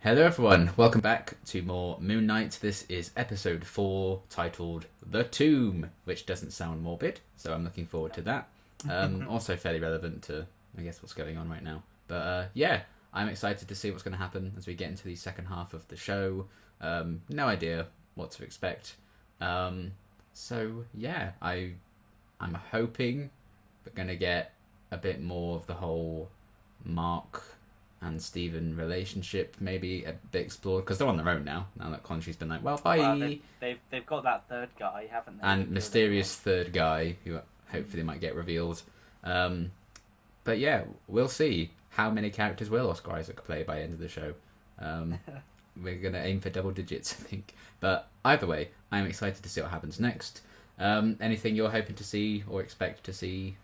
Hello everyone, welcome back to more Moon Knight. This is episode 4, titled The Tomb, which doesn't sound morbid, so I'm looking forward to that. Also fairly relevant to, I guess, what's going on right now. But yeah, I'm excited to see what's going to happen as we get into the second half of the show. No idea what to expect. So yeah, I'm hoping we're going to get a bit more of the whole Mark and Stephen relationship maybe a bit explored, because they're on their own now that Khonshu's been like, well, bye. Well, they've got that third guy, haven't they? And mysterious third guy who hopefully might get revealed. But yeah, we'll see how many characters will Oscar Isaac play by the end of the show. We're going to aim for double digits, I think. But either way, I'm excited to see what happens next. Anything you're hoping to see or expect to see?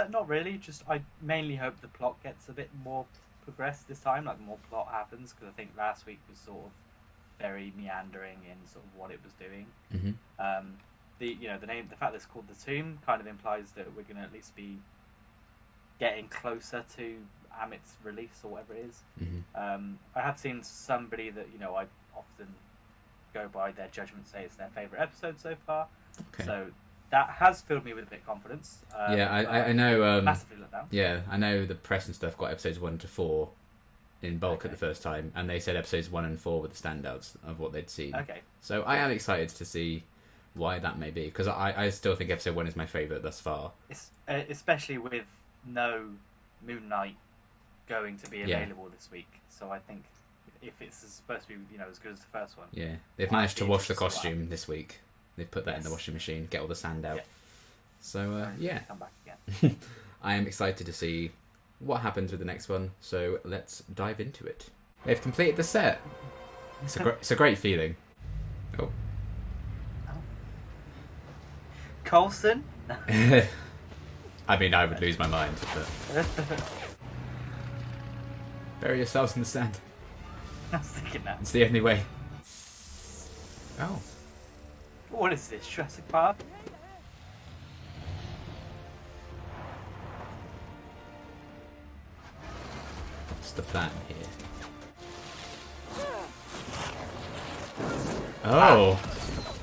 Not really. Just I mainly hope the plot gets a bit more progressed this time. Like more plot happens, because I think last week was sort of very meandering in sort of what it was doing. Mm-hmm. The fact that it's called The Tomb kind of implies that we're going to at least be getting closer to Amit's release or whatever it is. Mm-hmm. I have seen somebody that I often go by their judgment, say it's their favourite episode so far. Okay. So that has filled me with a bit of confidence. I know. Massively let down. Yeah, I know the press and stuff got episodes 1 to 4 in bulk at the first time, and they said episodes 1 and 4 were the standouts of what they'd seen. Okay. So I am excited to see why that may be, because I still think episode 1 is my favourite thus far. Especially with no Moon Knight going to be available this week. So I think if it's supposed to be as good as the first one. Yeah, they've managed to wash the costume this week. They've put that in the washing machine, get all the sand out. Yeah. So yeah, Come back again. I am excited to see what happens with the next one. So let's dive into it. They've completed the set. It's a great feeling. Oh. Coulson? I mean, I would lose my mind. But... Bury yourselves in the sand. I was thinking that. It's the only way. Oh. What is this, Jurassic Park? What's the plan here? Oh!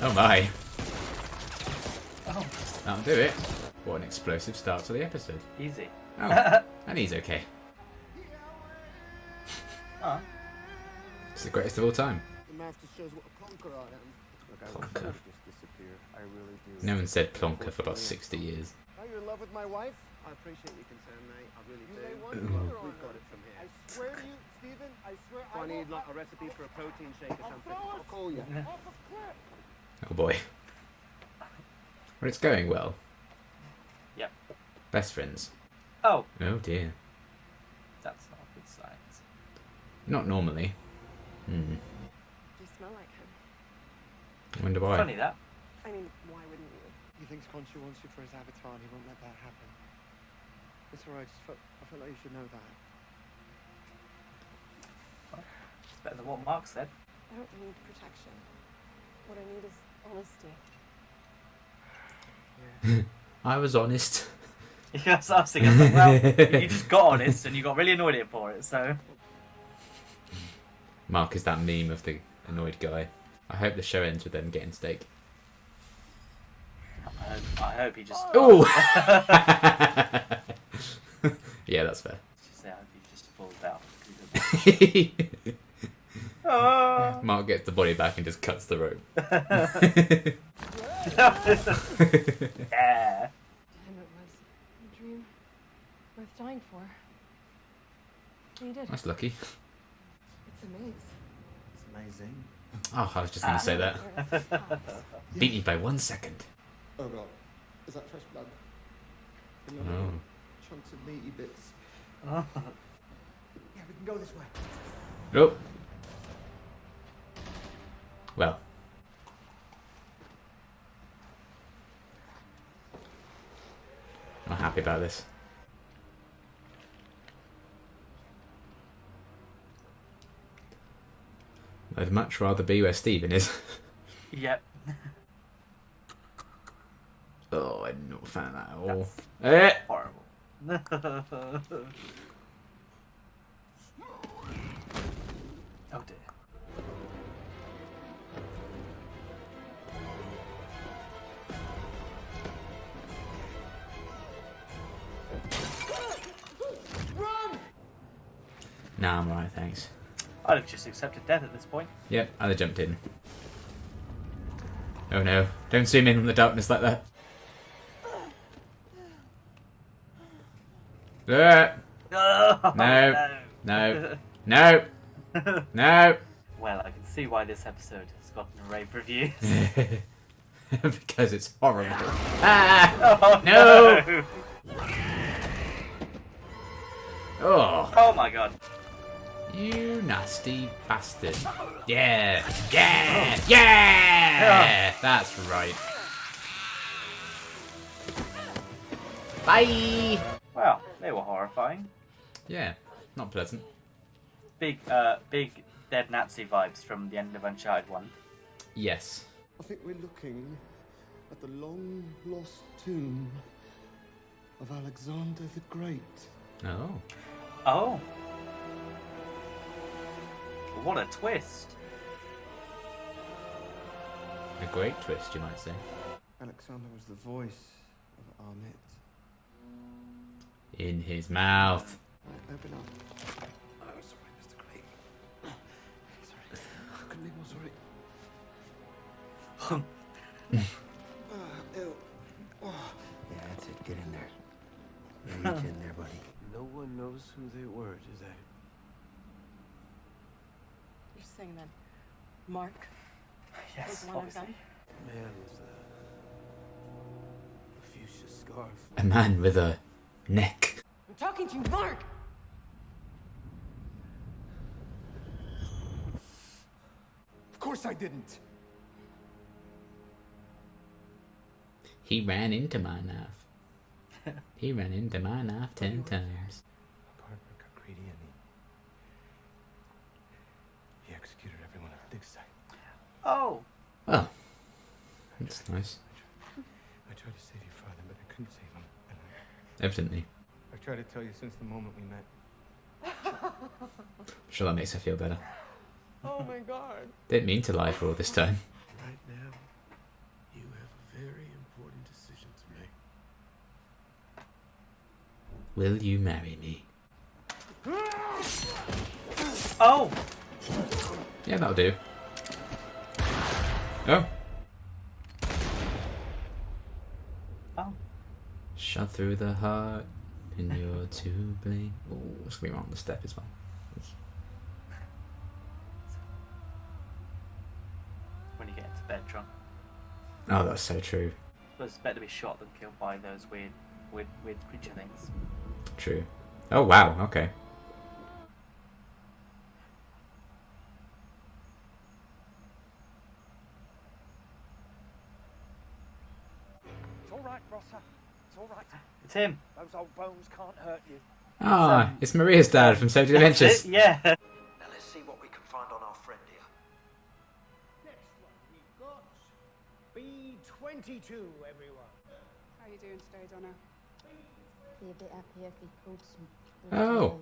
Oh my. Oh, That'll do it. What an explosive start to the episode. easy. Oh, and he's okay. Oh. It's the greatest of all time. The master shows what a plonker I am. Look, I Plonker. would just disappear. I really do. No one said plonker for about 60 years. Are you in love with my wife? I appreciate your concern, mate. I really do. Ooh. We've got it from here. I swear to you, Stephen. I swear. If I need like a recipe for a protein shake or something, I'll call you. Oh boy. Well, it's going well. Yep. Best friends. Oh, Oh dear. that's not a good sign. Not normally. You smell like him. I wonder why. Funny that. I mean, why wouldn't you? He thinks Khonshu wants you for his avatar, and he won't let that happen. It's alright. I felt like you should know that. It's better than what Mark said. I don't need protection. What I need is honesty. I was honest. Yes, I was thinking, well, you just got honest and you got really annoyed at him for it, so. Mark is that meme of the annoyed guy. I hope the show ends with them getting steak. I hope he just. Oh! Yeah, that's fair. I hope he just falls down. Oh. Mark gets the body back and just cuts the rope. Yeah. Damn, it was a dream worth dying for. And you did. That's lucky. It's amazing. It's amazing. Oh, I was just going to say that. Beat me by 1 second. Oh god, is that fresh blood? In Oh. little chunks of meaty bits. Yeah, we can go this way. Oh. Well. I'm not happy about this. I'd much rather be where Stephen is. Yep. Oh, I'm not a fan of that at all. That's Eh! horrible. Oh dear. Nah, I'm alright, thanks. I'd have just accepted death at this point. Yep, I'd have jumped in. Oh no, don't zoom in from the darkness like that. Oh, No. No. No. No. Well, I can see why this episode has gotten rave reviews. Because it's horrible. Ah! Oh, No! Oh, Oh my god. you nasty bastard. Yeah. Yeah. Yeah. That's right. Bye. Well, they were horrifying. Yeah, not pleasant. Big dead Nazi vibes from the end of Uncharted 1. Yes. I think we're looking at the long-lost tomb of Alexander the Great. Oh. Oh. What a twist. A great twist, you might say. Alexander was the voice of Ahmet. In his mouth. Open up. Oh, sorry, Mr. Great. Sorry. I couldn't be more sorry. Ew. Oh. Yeah, that's it. Get in there. Reach in there, buddy. No one knows who they were, do they? You're saying that Mark Yes, was one of them? obviously. Man with a fuchsia scarf. A man with a neck. I'm talking to you, Mark! Of course I didn't. He ran into my knife. He ran into my knife 10 times. Parker got greedy and he executed everyone at the dig site. Oh. Oh. That's nice. I tried to save your father, but I couldn't save him. And Evidently. I've tried to tell you since the moment we met. I'm sure that makes her feel better. Oh my god. Didn't mean to lie for all this time. Right now, you have a very important decision to make. Will you marry me? Oh. Yeah, that'll do. Oh. Oh. Shot through the heart, and you're to blame. Oh, it's gonna be wrong on the step as well. When you get into bed drunk. Oh, that's so true. But it's better to be shot than killed by those weird creature things. True. Oh, wow, okay. It's all right, Rosser. It's all right. It's him. Those old bones can't hurt you. Ah, it's Maria's dad from Saved Adventures. Yeah. Now let's see what we can find on our friend here. Next one we've got B22, everyone. How are you doing today, Donna? Be a bit happier if he pulled some. Oh.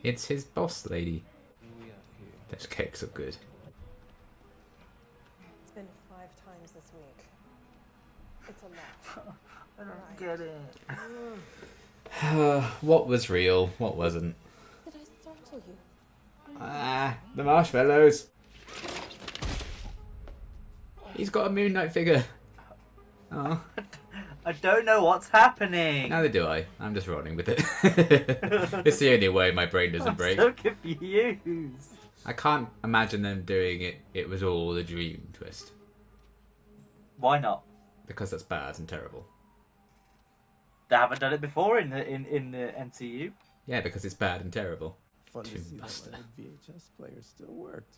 It's his boss lady. Those cakes are good. It's been 5 times this week. It's a lot. I don't get it. What was real? What wasn't? Did I startle you? Ah, the marshmallows. He's got a Moon Knight figure. Oh, I don't know what's happening. neither do I. I'm just rolling with it. It's the only way my brain doesn't I'm break. so confused. I can't imagine them doing it. It was all a dream twist, Why not? because that's bad and terrible. They haven't done it before in the MCU. Yeah, because it's bad and terrible. Fun to Tomb see Buster. that my VHS player still worked.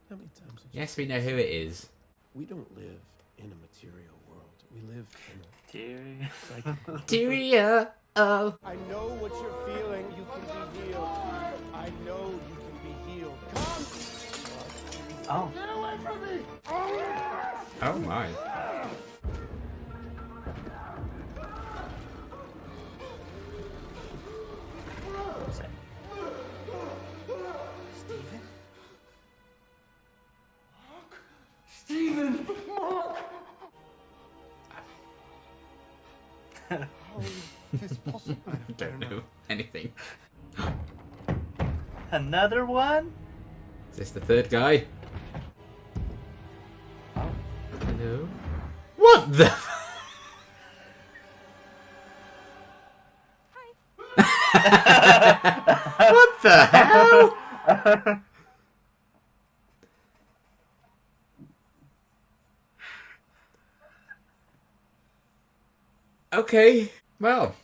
How many times have you Yes, we know who it is. We don't live in a material world. We live in Deary. a psychic. Tyria. Oh. I know what you're feeling. You can be healed. I know you can be healed. Come! Oh. Get away from me! Oh my. 'Tis possible. I don't know anything. Another one? Is this the third guy? Oh. Hello? What the? What the hell? Okay, well,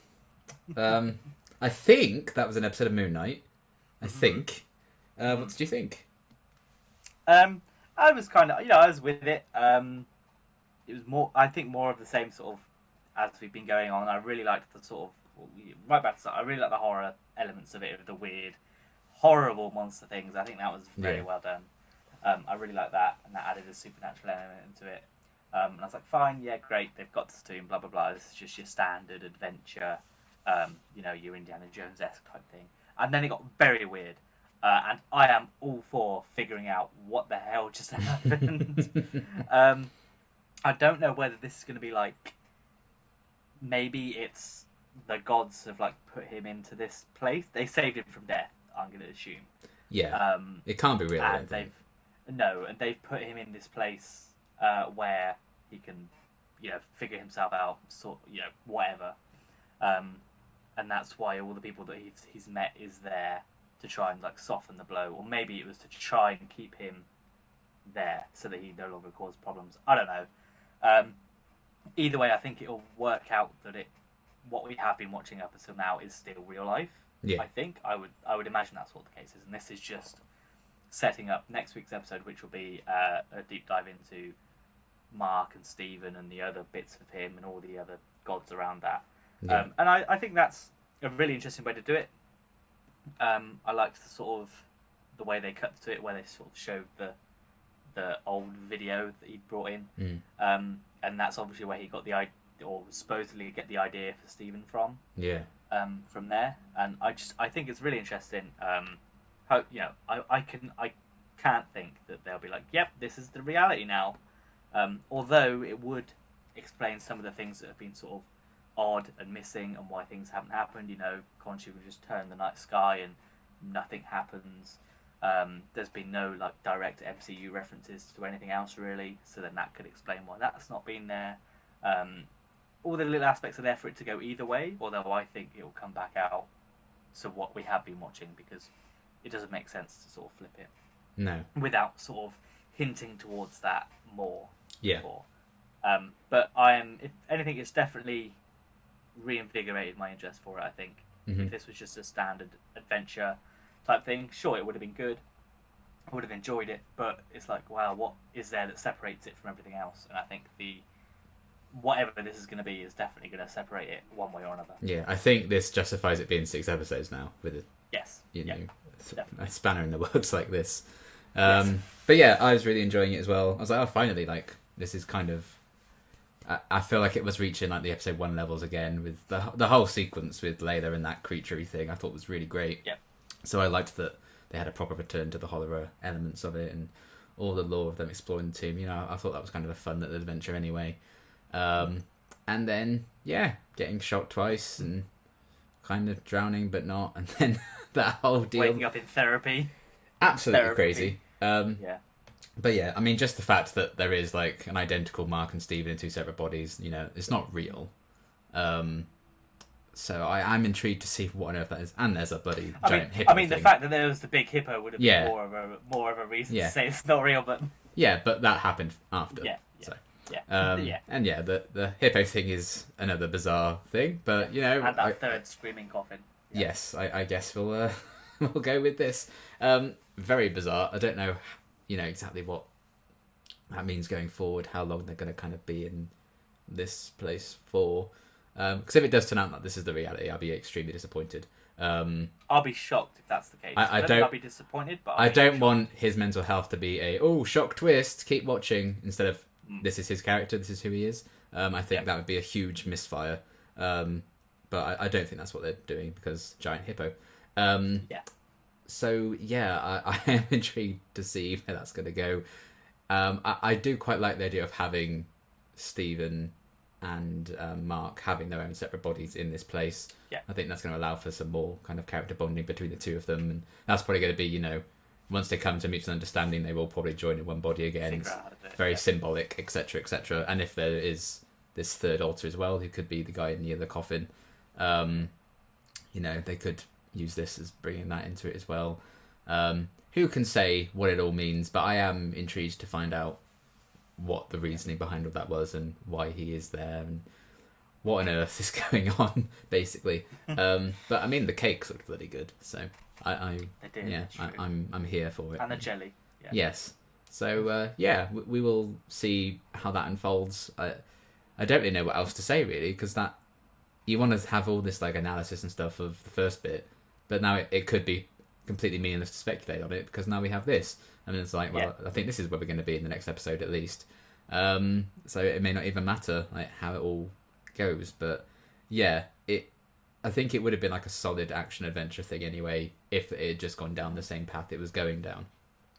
I think that was an episode of Moon Knight. I think. What did you think? I was kind of, I was with it. It was more, I think, more of the same sort of as we've been going on. I really liked the sort of right back to the start. I really like the horror elements of it, of the weird, horrible monster things. I think that was very well done. I really like that, and that added a supernatural element into it. And I was like, fine, yeah, great. They've got to Tomb, blah blah blah. This is just your standard adventure, your Indiana Jones-esque type thing. And then it got very weird. And I am all for figuring out what the hell just happened. I don't know whether this is going to be like, maybe it's the gods have like put him into this place. They saved him from death, I'm going to assume. Yeah. It can't be real. And they've put him in this place where he can, figure himself out, whatever. And that's why all the people that he's met is there to try and like soften the blow, or maybe it was to try and keep him there so that he no longer caused problems. I don't know. Either way, I think it'll work out that what we have been watching up until now is still real life. Yeah. I think I would imagine that's what the case is, and this is just setting up next week's episode, which will be a deep dive into Mark and Stephen and the other bits of him and all the other gods around that. Yeah. And I think that's a really interesting way to do it. I liked the sort of the way they cut to it, where they sort of showed the old video that he brought in, and that's obviously where he got the idea, or supposedly get the idea for Stephen from. Yeah. From there, and I think it's really interesting. I can't think that they'll be like, yep, this is the reality now. Although it would explain some of the things that have been sort of odd and missing, and why things haven't happened. Khonshu would just turn the night sky and nothing happens. There's been no like direct MCU references to anything else really, so then that could explain why that's not been there. All the little aspects are there for it to go either way, although I think it will come back out to what we have been watching, because it doesn't make sense to sort of flip it. No. Without sort of hinting towards that more. Yeah. Before. But if anything, it's definitely reinvigorated my interest for it, I think. If this was just a standard adventure type thing, sure, it would have been good. I would have enjoyed it, but it's like, wow, what is there that separates it from everything else? And I think whatever this is going to be is definitely going to separate it one way or another. Yeah, I think this justifies it being 6 episodes now, with a spanner in the works like this. But yeah, I was really enjoying it as well. I was like, oh, finally, like, this is kind of... I feel like it was reaching like the episode 1 levels again, with the whole sequence with Layla and that creaturey thing. I thought was really great. Yeah. So I liked that they had a proper return to the horror elements of it and all the lore of them exploring the tomb. I thought that was kind of a fun little adventure anyway. And then, getting shot twice and kind of drowning but not, and then that whole deal. Waking up in therapy. Absolutely crazy. Yeah. But yeah, I mean, just the fact that there is like an identical Mark and Stephen in 2 separate bodies, it's not real. So I'm intrigued to see what on earth that is. And there's a bloody giant hippo. I mean, the fact that there was the big hippo would have been more of a reason to say it's not real, but yeah, but that happened after. Yeah. So. Yeah. And the hippo thing is another bizarre thing, but and that third screaming coffin. Yeah. Yes, I guess we'll we'll go with this. Very bizarre. I don't know, exactly what that means going forward. How long they're going to kind of be in this place for? Because if it does turn out that this is the reality, I'll be extremely disappointed. I'll be shocked if that's the case. I don't think I'll be disappointed, but I don't want his mental health to be a shock twist, keep watching, instead of this is his character, this is who he is. I think that would be a huge misfire. But I don't think that's what they're doing, because giant hippo. So I am intrigued to see where that's going to go. I do quite like the idea of having Stephen and Mark having their own separate bodies in this place. Yeah. I think that's going to allow for some more kind of character bonding between the two of them, and that's probably going to be, once they come to mutual understanding, they will probably join in one body again. Figure out how to do it, Very yeah. symbolic, etc., etc. And if there is this third altar as well, who could be the guy near the coffin, they could use this as bringing that into it as well. Who can say what it all means? But I am intrigued to find out what the reasoning behind all that was and why he is there and what on earth is going on, basically. But I mean, the cakes looked bloody good, so I'm here for it. And the jelly. Yeah. Yes. So we will see how that unfolds. I don't really know what else to say really, because that you want to have all this like analysis and stuff of the first bit, but now it could be completely meaningless to speculate on it because now we have this. I mean, it's like, well, I think this is where we're going to be in the next episode at least. So it may not even matter like how it all goes, but yeah, I think it would have been like a solid action adventure thing anyway if it had just gone down the same path it was going down.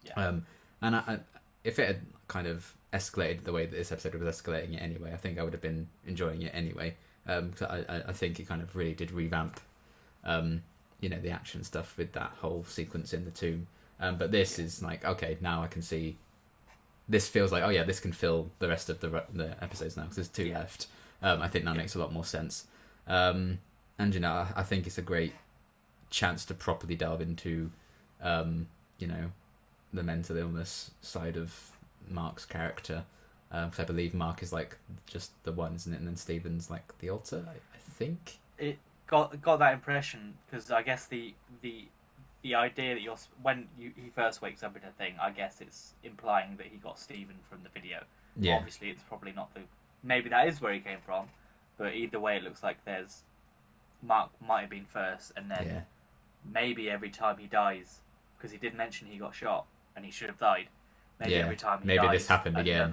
Yeah. And if it had kind of escalated the way that this episode was escalating it anyway, I think I would have been enjoying it anyway. Because I think it kind of really did revamp, the action stuff with that whole sequence in the tomb. But this is like, okay, now I can see. This feels like, oh yeah, this can fill the rest of the episodes now because there's 2 left. I think that makes a lot more sense. And I think it's a great chance to properly delve into, the mental illness side of Mark's character. Because I believe Mark is like just the one, isn't it? And then Stephen's like the altar, I think. It got that impression because I guess the idea that he first wakes up in a thing, I guess it's implying that he got Stephen from the video. Yeah. Obviously, it's probably not maybe that is where he came from, but either way, it looks like there's Mark might have been first, and then maybe every time he dies, because he did mention he got shot and he should have died. Maybe every time he dies, this happened again.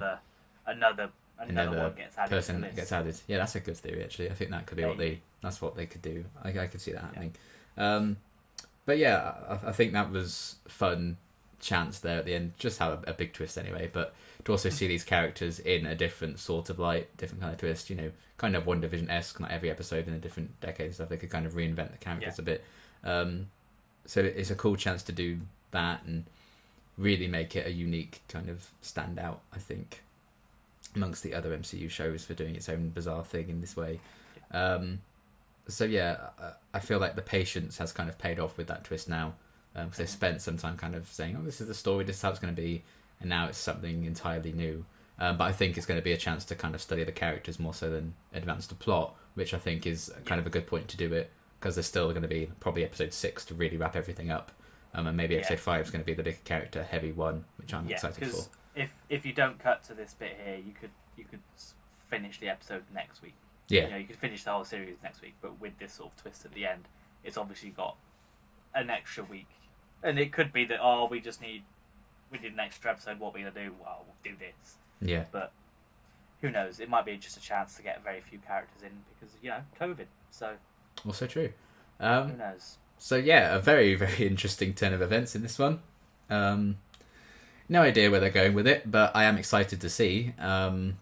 Another one gets added. Person gets added. Yeah, that's a good theory actually. I think that could be that's what they could do. I could see that happening. But yeah, I think that was fun chance there at the end. Just have a big twist anyway. But to also see these characters in a different sort of light, different kind of twist. Kind of WandaVision-esque. Not every episode in a different decade and stuff. They could kind of reinvent the characters a bit. So it's a cool chance to do that and really make it a unique kind of standout, I think, amongst the other MCU shows for doing its own bizarre thing in this way. So yeah, I feel like the patience has kind of paid off with that twist now, because they spent some time kind of saying, oh, this is the story, this is how it's going to be, and now it's something entirely new. But I think it's going to be a chance to kind of study the characters more so than advance the plot, which I think is kind of a good point to do it, because there's still going to be probably episode 6 to really wrap everything up. And maybe episode 5 is going to be the big character heavy one, which I'm excited for. If you don't cut to this bit here, you could finish the episode next week. Yeah. You could finish the whole series next week, but with this sort of twist at the end, it's obviously got an extra week. And it could be that, we need an extra episode, what are we going to do? Well, we'll do this. Yeah. But who knows? It might be just a chance to get very few characters in because, COVID. So. Also true. Who knows? So yeah, a very, very interesting turn of events in this one. No idea where they're going with it, but I am excited to see. And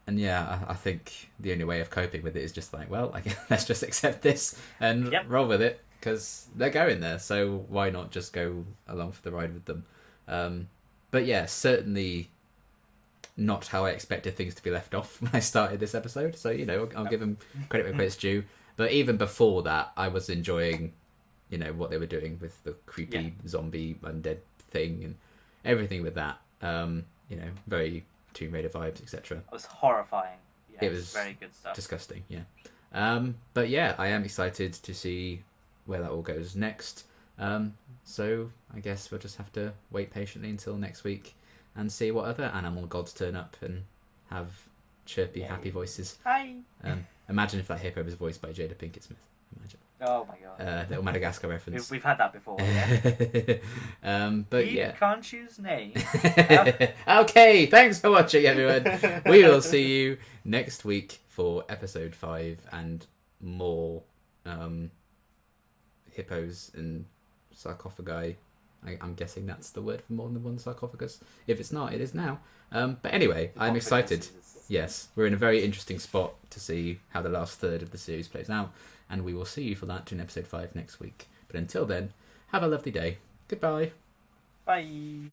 yeah, I think the only way of coping with it is just like, well, let's just accept this and roll with it, because they're going there, so why not just go along for the ride with them? But yeah, certainly not how I expected things to be left off when I started this episode, so, I'll give them credit where credit's due. But even before that, I was enjoying, what they were doing with the creepy zombie undead thing and everything with that. Very Tomb Raider vibes, etc. It was horrifying. Yeah, it was very good stuff. Disgusting, yeah. But yeah, I am excited to see where that all goes next. So I guess we'll just have to wait patiently until next week and see what other animal gods turn up and have chirpy, happy voices. Hi. Imagine if that hippo was voiced by Jada Pinkett Smith. Imagine. Oh my god. Little Madagascar reference. We've had that before. Yeah. But you can't choose names. Okay, thanks for watching, everyone. We will see you next week for episode 5 and more hippos and sarcophagi I'm guessing that's the word for more than one sarcophagus. If it's not, it is now. But anyway, I'm excited. Yes, we're in a very interesting spot to see how the last third of the series plays out, and we will see you for that in episode 5 next week. But until then, have a lovely day. Goodbye. Bye.